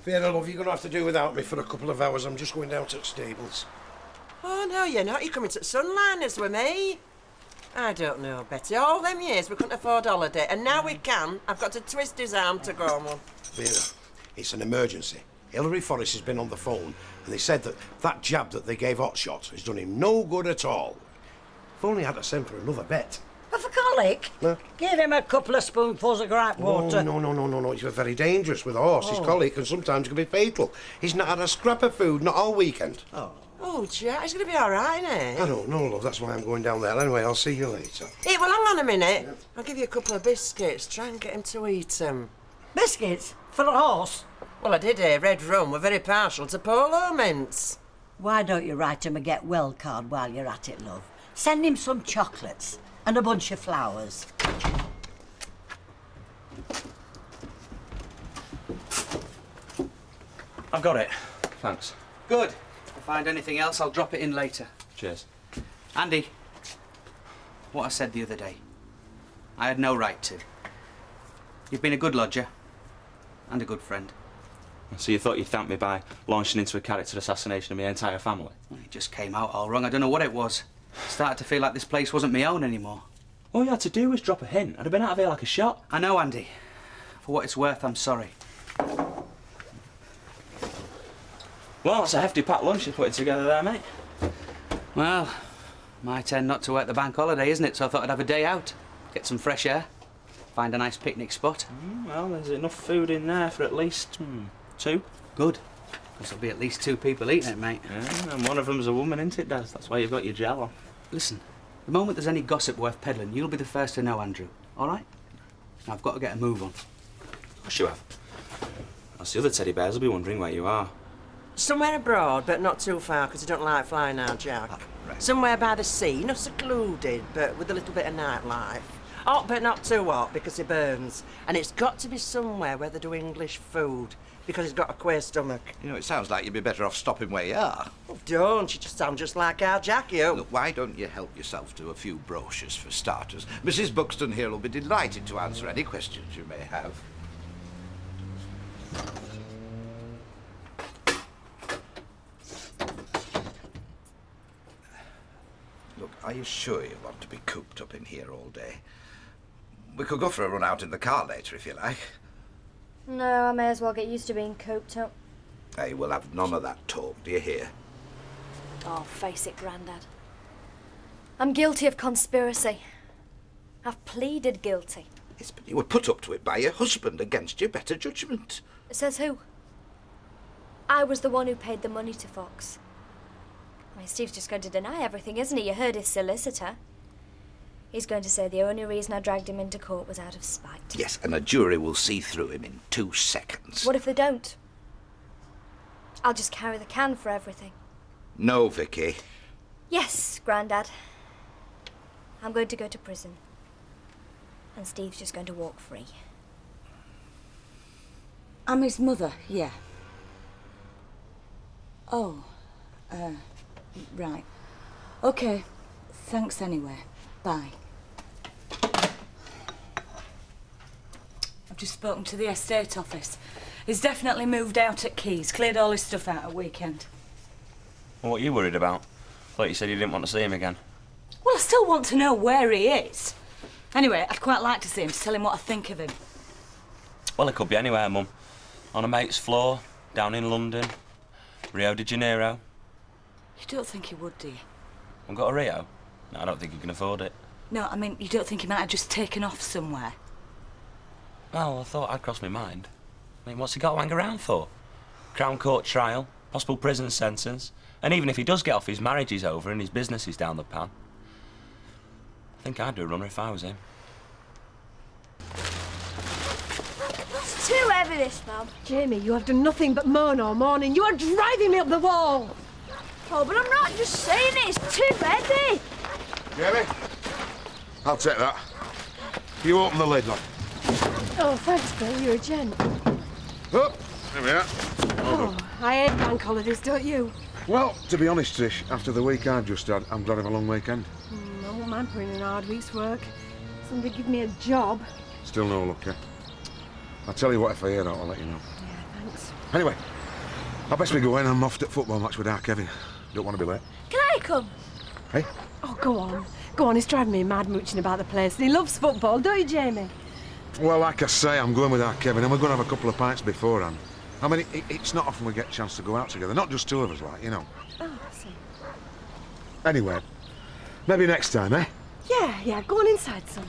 Vera, love, you're going to have to do without me for a couple of hours. I'm just going down to the stables. Oh, no, you're not. You're coming to the Sunliners with me. I don't know, Betty. All them years we couldn't afford holiday, and now we can. I've got to twist his arm to go on one. Vera, it's an emergency. Hilary Forrest has been on the phone, and they said that jab that they gave Hotshot has done him no good at all. If only I had to send for another bet. For colic? Huh? Give him a couple of spoonfuls of gripe water. Oh, no. It's very dangerous with a horse. His colic can sometimes be fatal. He's not had a scrap of food, not all weekend. Oh, Jack, he's going to be all right, isn't he? I don't know, love. That's why I'm going down there. Anyway, I'll see you later. Hey, well, hang on a minute. I'll give you a couple of biscuits. Try and get him to eat them. Biscuits? For a horse? Well, I did hear Red Rum were very partial to polo mints. Why don't you write him a get well card while you're at it, love? Send him some chocolates and a bunch of flowers. I've got it. Thanks. Good. If I find anything else, I'll drop it in later. Cheers. Andy, what I said the other day, I had no right to. You've been a good lodger and a good friend. So you thought you'd thank me by launching into a character assassination of my entire family? Well, it just came out all wrong. I don't know what it was. I started to feel like this place wasn't my own anymore. All you had to do was drop a hint. I'd have been out of here like a shot. I know, Andy. For what it's worth, I'm sorry. Well, it's a hefty packed lunch you're putting together there, mate. Well, my turn not to work the bank holiday, isn't it? So I thought I'd have a day out, get some fresh air, find a nice picnic spot. Well, there's enough food in there for at least 2. Good. Because there'll be at least 2 people eating it, mate. Yeah, and one of them's a woman, isn't it, Des? That's why you've got your gel on. Listen, the moment there's any gossip worth peddling, you'll be the first to know, Andrew. All right? Now, I've got to get a move on. Of course you have. Else the other teddy bears will be wondering where you are. Somewhere abroad, but not too far, because I don't like flying now, Jack. Right. Somewhere by the sea, not secluded, but with a little bit of nightlife. Hot, but not too hot, because it burns. And it's got to be somewhere where they do English food, because it's got a queer stomach. You know, it sounds like you'd be better off stopping where you are. Oh, don't. You just sound just like our Jack, you. Look, why don't you help yourself to a few brochures for starters? Mrs. Buxton here will be delighted to answer any questions you may have. Look, are you sure you want to be cooped up in here all day? We could go for a run out in the car later, if you like. No, I may as well get used to being cooped up. Hey, we'll have none of that talk, do you hear? Oh, face it, Grandad. I'm guilty of conspiracy. I've pleaded guilty. Yes, but you were put up to it by your husband against your better judgment. Says who? I was the one who paid the money to Fox. I mean, Steve's just going to deny everything, isn't he? You heard his solicitor. He's going to say the only reason I dragged him into court was out of spite. Yes, and a jury will see through him in 2 seconds. What if they don't? I'll just carry the can for everything. No, Vicky. Yes, Grandad. I'm going to go to prison. And Steve's just going to walk free. I'm his mother, yeah. Oh, right. OK. Thanks anyway. Bye. I've just spoken to the estate office. He's definitely moved out at Keys, cleared all his stuff out at weekend. Well, what are you worried about? Thought you said you didn't want to see him again. Well, I still want to know where he is. Anyway, I'd quite like to see him to tell him what I think of him. Well, it could be anywhere, Mum. On a mate's floor, down in London, Rio de Janeiro. You don't think he would, do you? We've got a Rio? No, I don't think he can afford it. No, I mean, you don't think he might have just taken off somewhere? Well, I thought I'd crossed my mind. I mean, what's he got to hang around for? Crown Court trial, possible prison sentence, and even if he does get off, his marriage is over and his business is down the pan. I think I'd do a runner if I was him. It's too heavy, this, Mum. Jamie, you have done nothing but moan all morning. You are driving me up the wall. Oh, but I'm not just saying it. It's too heavy. Jamie, I'll take that. You open the lid, lad. Oh, thanks, Bill. You're a gent. Oh, there we are. Oh, I hate bank holidays, don't you? Well, to be honest, Trish, after the week I've just had, I'm glad of a long weekend. I won't mind putting in a hard week's work. Somebody give me a job. Still no luck, eh? I'll tell you what, if I hear that, I'll let you know. Yeah, thanks. Anyway, I best be going. I'm off to football match with our Kevin. Don't want to be late. Can I come? Hey? Oh, go on. Go on, he's driving me mad mooching about the place. And he loves football, don't you, Jamie? Well, like I say, I'm going with our Kevin, and we're going to have a couple of pints beforehand. I mean, it's not often we get a chance to go out together. Not just two of us, like, you know. Oh, I see. Anyway, maybe next time, eh? Yeah, go on inside, son.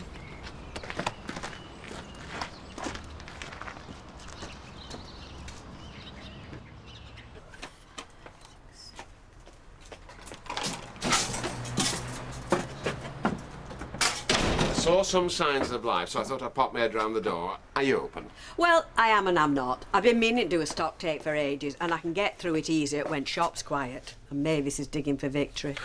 I saw some signs of life, so I thought I'd pop my head round the door. Are you open? Well, I am and I'm not. I've been meaning to do a stock take for ages, and I can get through it easier when shop's quiet. And Mavis is digging for victory.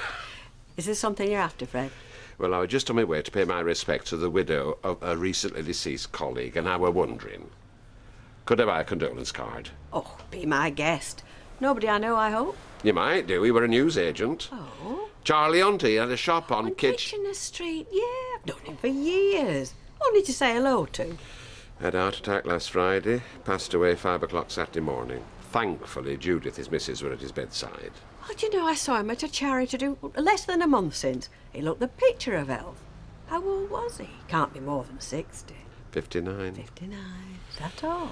Is this something you're after, Fred? Well, I was just on my way to pay my respects to the widow of a recently deceased colleague, and I were wondering, could I buy a condolence card? Oh, be my guest. Nobody I know, I hope. You might do. We were a newsagent. Oh? Charlie Hunty had a shop on Kitchener Street. Yeah, I've known him for years. Only to say hello to. Had a heart attack last Friday. Passed away 5 o'clock Saturday morning. Thankfully, Judith, his missus, were at his bedside. Oh, do you know, I saw him at a charity do less than a month since. He looked the picture of health. How old was he? Can't be more than 60. 59. 59. Is that all?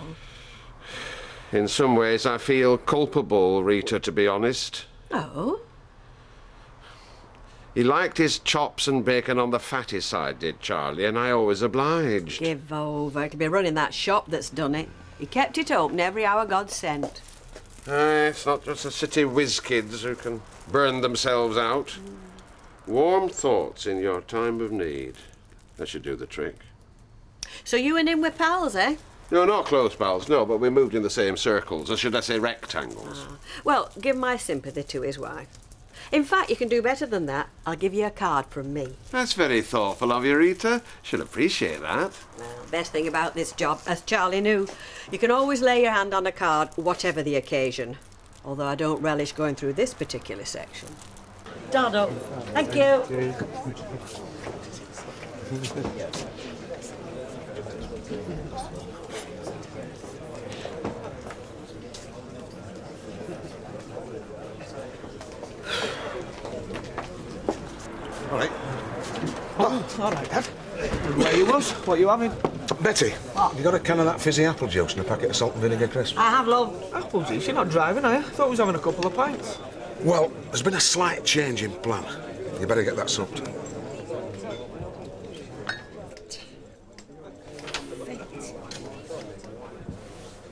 In some ways, I feel culpable, Rita, to be honest. Oh? He liked his chops and bacon on the fatty side, did Charlie, and I always obliged. Give over. It'll be running that shop that's done it. He kept it open every hour God sent. It's not just the city whiz kids who can burn themselves out. Warm thoughts in your time of need. That should do the trick. So you and him were pals, eh? No, not close pals, no, but we moved in the same circles, or should I say rectangles. Well, give my sympathy to his wife. In fact, you can do better than that. I'll give you a card from me. That's very thoughtful of you, Rita. Should appreciate that. Well, best thing about this job, as Charlie knew, you can always lay your hand on a card, whatever the occasion. Although I don't relish going through this particular section. Dodo. Thank you. All right. Oh, all right, Dad. Where you was? What you having? Betty, have you got a can of that fizzy apple juice and a packet of salt and vinegar crisps? I have, love. Apple juice? You're not driving, are you? I thought we was having a couple of pints. Well, there's been a slight change in plan. You better get that sucked.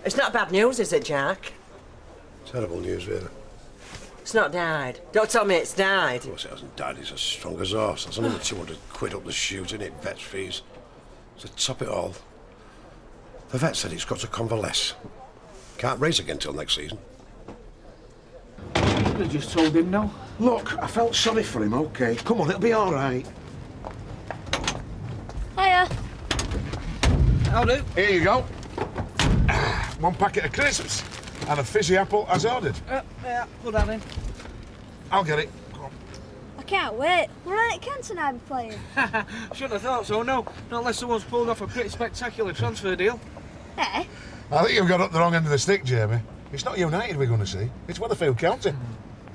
It's not bad news, is it, Jack? Terrible news, really. It's not died. Don't tell me it's died. Of course it hasn't died, it's as strong as horse. That's another 200 quid up the chute, isn't it? Vet's fees. To top it all, the vet said it's got to convalesce. Can't race again till next season. They just told him no. Look, I felt sorry for him, OK. Come on, it'll be all right. Hiya. I'll do. Here you go. One packet of crisps and a fizzy apple as ordered. Yeah, put that in. I'll get it. Come on. I can't wait. We're at Kenton I'll be playing. Shouldn't have thought so, no. Not unless someone's pulled off a pretty spectacular transfer deal. Eh? I think you've got up the wrong end of the stick, Jamie. It's not United we're going to see. It's Weatherfield County.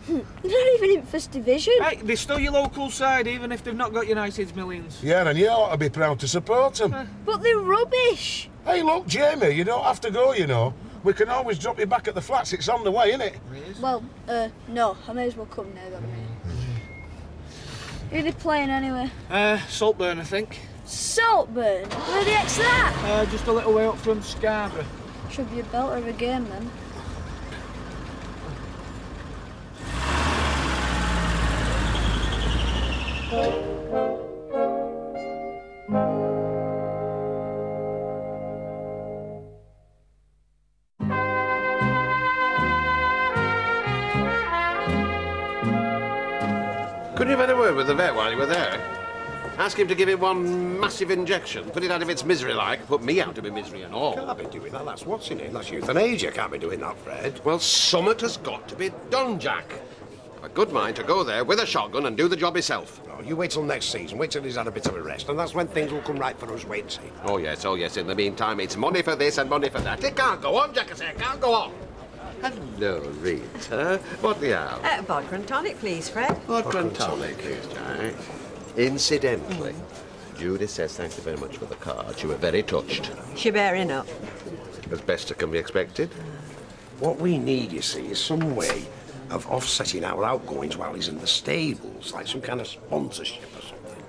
They're not even in First Division. Hey, they're still your local side, even if they've not got United's millions. Yeah, and you ought to be proud to support them. But they're rubbish. Hey, look, Jamie, you don't have to go, you know. We can always drop you back at the flats. It's on the way, innit? Well, no. I may as well come now, don't I? Who are they playing anyway? Saltburn, I think. Saltburn? Where the heck's that? Just a little way up from Scarborough. Should be a belter of a game then. Couldn't you have had a word with the vet while you were there? Ask him to give it one massive injection, put it out of its misery like, put me out of my misery and all. Can't be doing that, that's what's in it. That's euthanasia, can't be doing that, Fred. Well, summit has got to be done, Jack. A good mind to go there with a shotgun and do the job himself. No, you wait till next season, wait till he's had a bit of a rest, and that's when things will come right for us, wait and see. Oh, yes, in the meantime, it's money for this and money for that. It can't go on, Jack, I say, it can't go on. Hello, Rita. What do you have? Vodka and tonic, please, Fred. Vodka and tonic, please, Jack. Incidentally, Judith says thank you very much for the card. She was very touched. She bearing up. As best it can be expected. What we need, you see, is some way of offsetting our outgoings while he's in the stables, like some kind of sponsorship or something.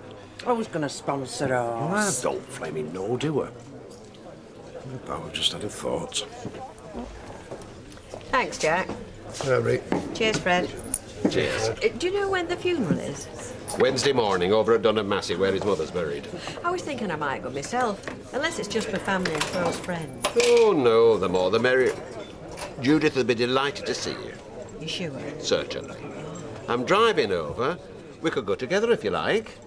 Who's going to sponsor Well, I us? don't flaming know, do I? I've just had a thought. Thanks, Jack. Right. Cheers, Fred. Cheers. Do you know when the funeral is? Wednesday morning over at Dunham Massey, where his mother's buried. I was thinking I might go myself, unless it's just for family and close friends. Oh, no, the more the merrier. Judith will be delighted to see you. You sure? Certainly. I'm driving over. We could go together if you like.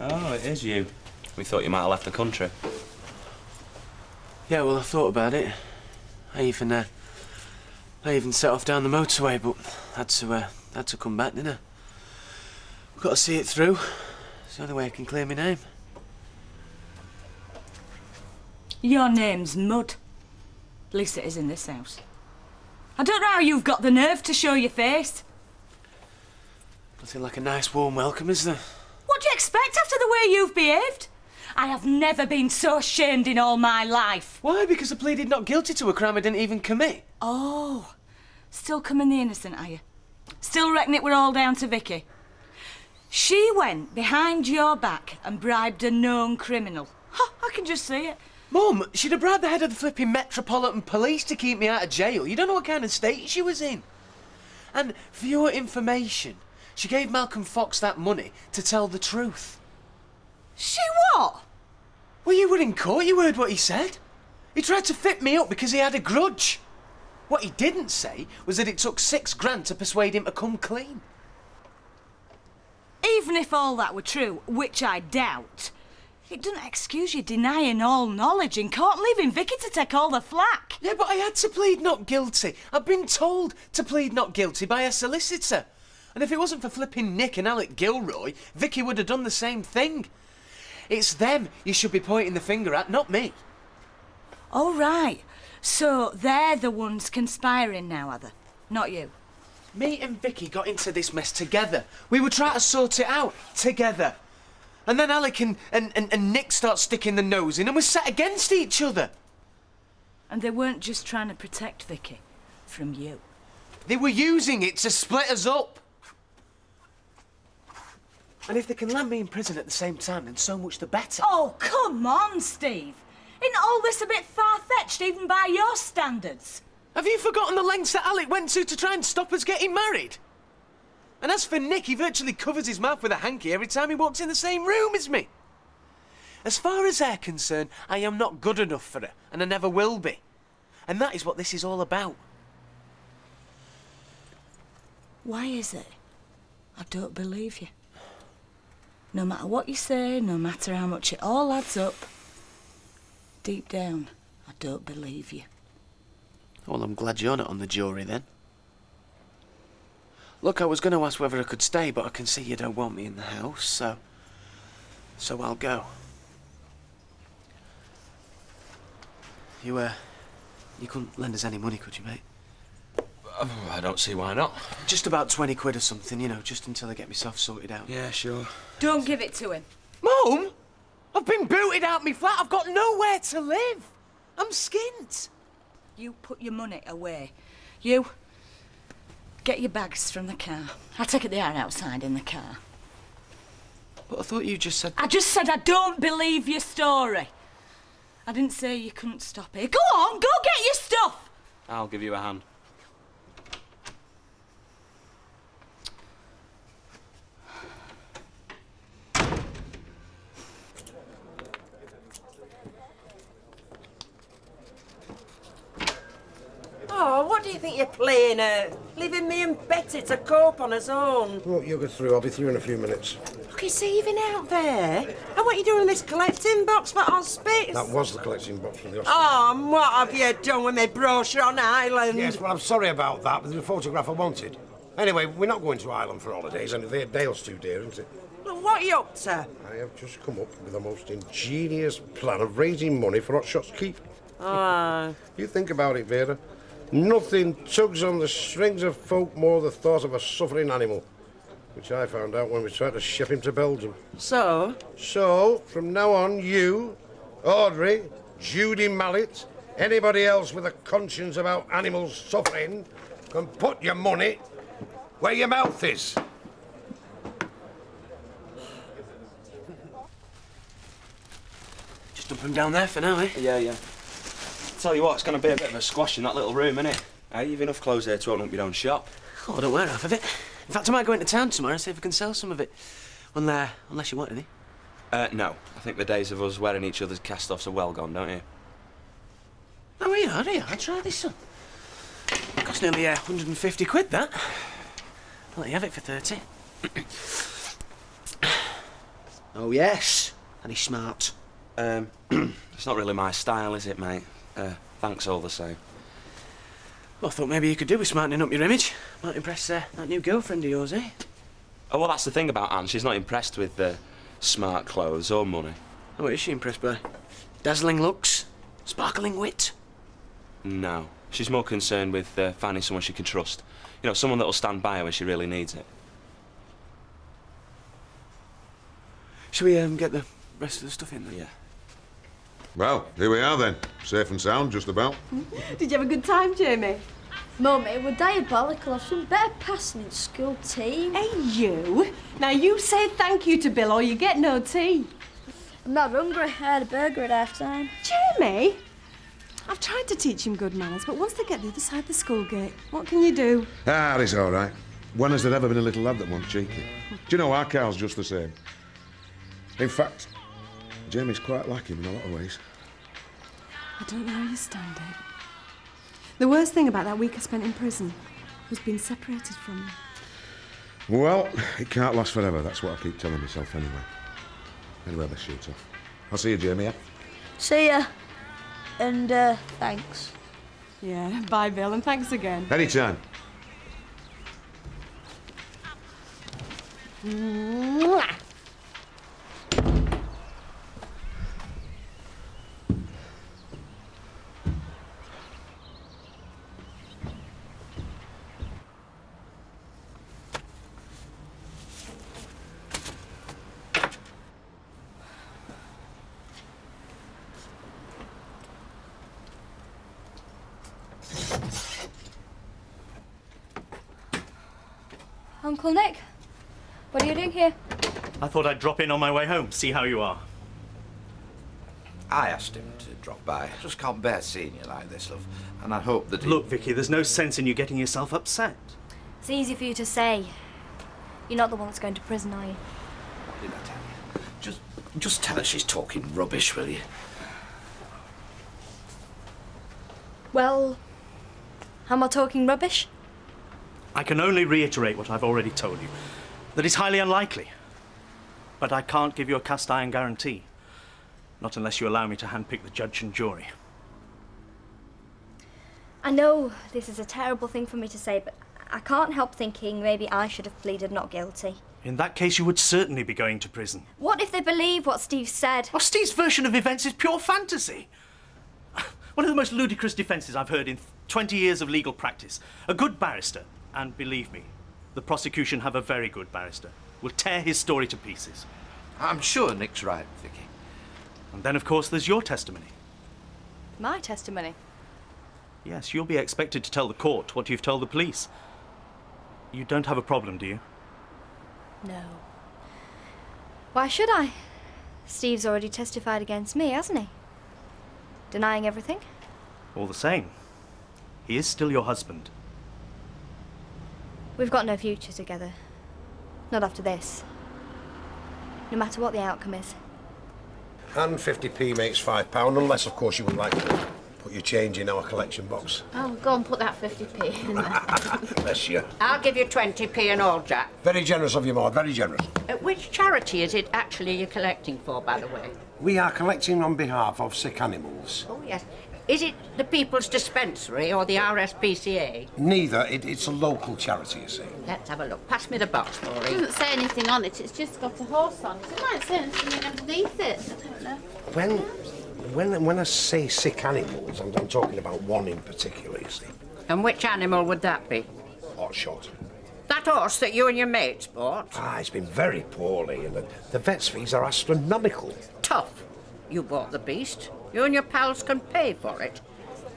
Oh, it is you. We thought you might have left the country. Yeah, well, I thought about it. I even set off down the motorway, but had to come back, didn't I? Got to see it through. It's the only way I can clear my name. Your name's Mud. At least it is in this house. I don't know how you've got the nerve to show your face. Nothing like a nice warm welcome, is there? What do you expect after the way you've behaved? I have never been so shamed in all my life. Why? Because I pleaded not guilty to a crime I didn't even commit. Oh, still coming the innocent, are you? Still reckon it were all down to Vicky? She went behind your back and bribed a known criminal. Ha, I can just see it. Mum, she'd have bribed the head of the flipping Metropolitan Police to keep me out of jail. You don't know what kind of state she was in. And for your information, she gave Malcolm Fox that money to tell the truth. She what? Well, you were in court, you heard what he said. He tried to fit me up because he had a grudge. What he didn't say was that it took $6 grand to persuade him to come clean. Even if all that were true, which I doubt, it doesn't excuse you denying all knowledge in court, leaving Vicky to take all the flack. Yeah, but I had to plead not guilty. I've been told to plead not guilty by a solicitor. And if it wasn't for flipping Nick and Alec Gilroy, Vicky would have done the same thing. It's them you should be pointing the finger at, not me. All right. So they're the ones conspiring now, are they? Not you. Me and Vicky got into this mess together. We were trying to sort it out together. And then Alec and Nick start sticking the nose in and we're set against each other. And they weren't just trying to protect Vicky from you. They were using it to split us up. And if they can land me in prison at the same time, then so much the better. Oh, come on, Steve. Isn't all this a bit far-fetched, even by your standards? Have you forgotten the lengths that Alec went to try and stop us getting married? And as for Nick, he virtually covers his mouth with a hanky every time he walks in the same room as me. As far as they're concerned, I am not good enough for her, and I never will be. And that is what this is all about. Why is it? I don't believe you. No matter what you say, no matter how much it all adds up, deep down, I don't believe you. Well, I'm glad you're not on the jury then. Look, I was going to ask whether I could stay, but I can see you don't want me in the house, so I'll go. You couldn't lend us any money, could you, mate? Oh, I don't see why not. Just about 20 quid or something, you know, just until I get myself sorted out. Yeah, sure. Don't give it to him. Mum! I've been booted out my flat. I've got nowhere to live. I'm skint. You put your money away. You get your bags from the car. I take it they are outside in the car. But I thought you just said... I just said I don't believe your story. I didn't say you couldn't stop it. Go on, go get your stuff. I'll give you a hand. Oh, what do you think you're playing at? leaving me and Betty to cope on his own. Look, you get through. I'll be through in a few minutes. Look, he's even out there. And what are you doing in this collecting box for hospice? That was the collecting box from the hospital. Oh, and what have you done with my brochure on Ireland? Yes, well, I'm sorry about that, but the photograph I wanted. Anyway, we're not going to Ireland for holidays, and Dale's too dear, isn't it? Well, what are you up to? I have just come up with the most ingenious plan of raising money for Hot Shots Keep. You think about it, Vera. Nothing tugs on the strings of folk more than the thought of a suffering animal, which I found out when we tried to ship him to Belgium. So? So, from now on, you, Audrey, Judy Mallet, anybody else with a conscience about animals suffering can put your money where your mouth is. Just dump him down there for now, eh? Yeah. Tell you what, it's going to be a bit of a squash in that little room, innit? You've enough clothes here to open up your own shop. Oh, I don't wear half of it. In fact, I might go into town tomorrow and see if I can sell some of it. Unless you want any. No. I think the days of us wearing each other's cast-offs are well gone, don't you? Oh, yeah. I'll try this, son. It cost nearly 150 quid, that. I'll let you have it for 30. Oh, yes. And he's smart. It's not really my style, is it, mate? Thanks all the same. Well, I thought maybe you could do with smartening up your image. Might impress that new girlfriend of yours, eh? Oh, well, that's the thing about Anne. She's not impressed with smart clothes or money. Oh, what is she impressed by? Dazzling looks? Sparkling wit? No. She's more concerned with finding someone she can trust. You know, someone that'll stand by her when she really needs it. Shall we get the rest of the stuff in then? Yeah. Well, here we are then. Safe and sound, just about. Did you have a good time, Jamie? Mummy, we're diabolical. I've done better passing in school tea. Hey, you. Now, you say thank you to Bill or you get no tea. I'm not hungry. I had a burger at half-time. Jamie? I've tried to teach him good manners, but once they get the other side of the school gate, what can you do? He's all right. When has there ever been a little lad that wants cheeky? Do you know, our Carl's just the same. In fact, Jamie's quite like him in a lot of ways. I don't know how you stand it. The worst thing about that week I spent in prison was being separated from him. Well, it can't last forever. That's what I keep telling myself anyway. Anyway, let's shoot off. I'll see you, Jamie, yeah? See ya. And, thanks. Yeah, bye, Bill, and thanks again. Anytime. Mwah. Uncle Nick, what are you doing here? I thought I'd drop in on my way home, see how you are. I asked him to drop by. I just can't bear seeing you like this, love. And I hope that he... Look, Vicky, there's no sense in you getting yourself upset. It's easy for you to say. You're not the one that's going to prison, are you? What did I tell you? Just tell her she's talking rubbish, will you? Well, am I talking rubbish? I can only reiterate what I've already told you, that it's highly unlikely. But I can't give you a cast-iron guarantee. Not unless you allow me to handpick the judge and jury. I know this is a terrible thing for me to say, but I can't help thinking maybe I should have pleaded not guilty. In that case, you would certainly be going to prison. What if they believe what Steve said? Oh, Steve's version of events is pure fantasy. One of the most ludicrous defences I've heard in 20 years of legal practice. A good barrister, and believe me, the prosecution have a very good barrister, will tear his story to pieces. I'm sure Nick's right, Vicky. And then, of course, there's your testimony. My testimony? Yes, you'll be expected to tell the court what you've told the police. You don't have a problem, do you? No. Why should I? Steve's already testified against me, hasn't he? Denying everything? All the same, he is still your husband. We've got no future together. Not after this. No matter what the outcome is. And 50p makes £5, unless, of course, you would like to put Put your change in our collection box. Oh, go and put that 50p in there. Bless you. I'll give you 20p in all, Jack. Very generous of you, Maud, very generous. Which charity is it actually you're collecting for, by the way? We are collecting on behalf of sick animals. Oh, yes. Is it the People's Dispensary or the RSPCA? Neither. It's a local charity, you see. Let's have a look. Pass me the box, It Maureen. doesn't say anything on it, it's just got a horse on it. It might say anything underneath it. I don't know. When I say sick animals, I'm talking about one in particular, you see. And which animal would that be? Hotshot. That horse that you and your mates bought? It's been very poorly, and the vet's fees are astronomical. Tough. You bought the beast. You and your pals can pay for it.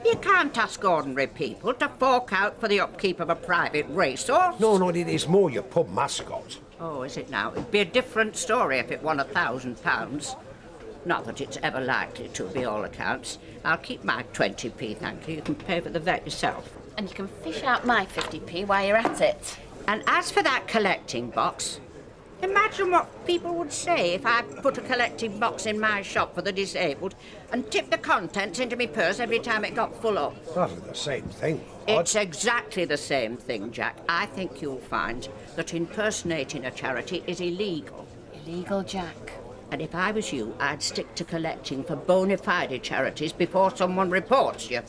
You can't ask ordinary people to fork out for the upkeep of a private racehorse. No, it is more your pub mascot. Oh, is it now? It'd be a different story if it won £1,000. Not that it's ever likely to, by all accounts. I'll keep my 20p, thank you. You can pay for the vet yourself. And you can fish out my 50p while you're at it. And as for that collecting box, imagine what people would say if I put a collecting box in my shop for the disabled and tipped the contents into my purse every time it got full up. That's the same thing. It's exactly the same thing, Jack. I think you'll find that impersonating a charity is illegal. Illegal, Jack. And if I was you, I'd stick to collecting for bona fide charities before someone reports you.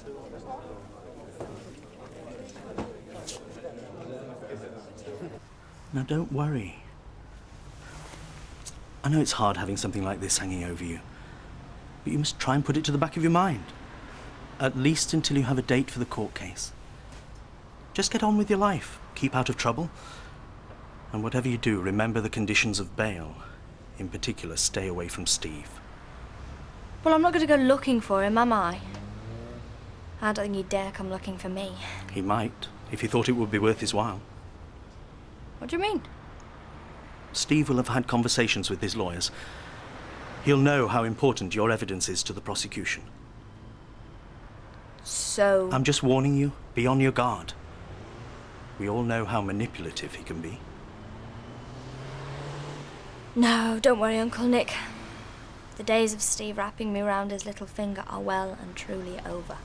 Now, don't worry. I know it's hard having something like this hanging over you, but you must try and put it to the back of your mind. At least until you have a date for the court case. Just get on with your life. Keep out of trouble. And whatever you do, remember the conditions of bail. In particular, stay away from Steve. Well, I'm not going to go looking for him, am I? I don't think he'd dare come looking for me. He might, if he thought it would be worth his while. What do you mean? Steve will have had conversations with his lawyers. He'll know how important your evidence is to the prosecution. So... I'm just warning you, be on your guard. We all know how manipulative he can be. No, don't worry, Uncle Nick. The days of Steve wrapping me round his little finger are well and truly over.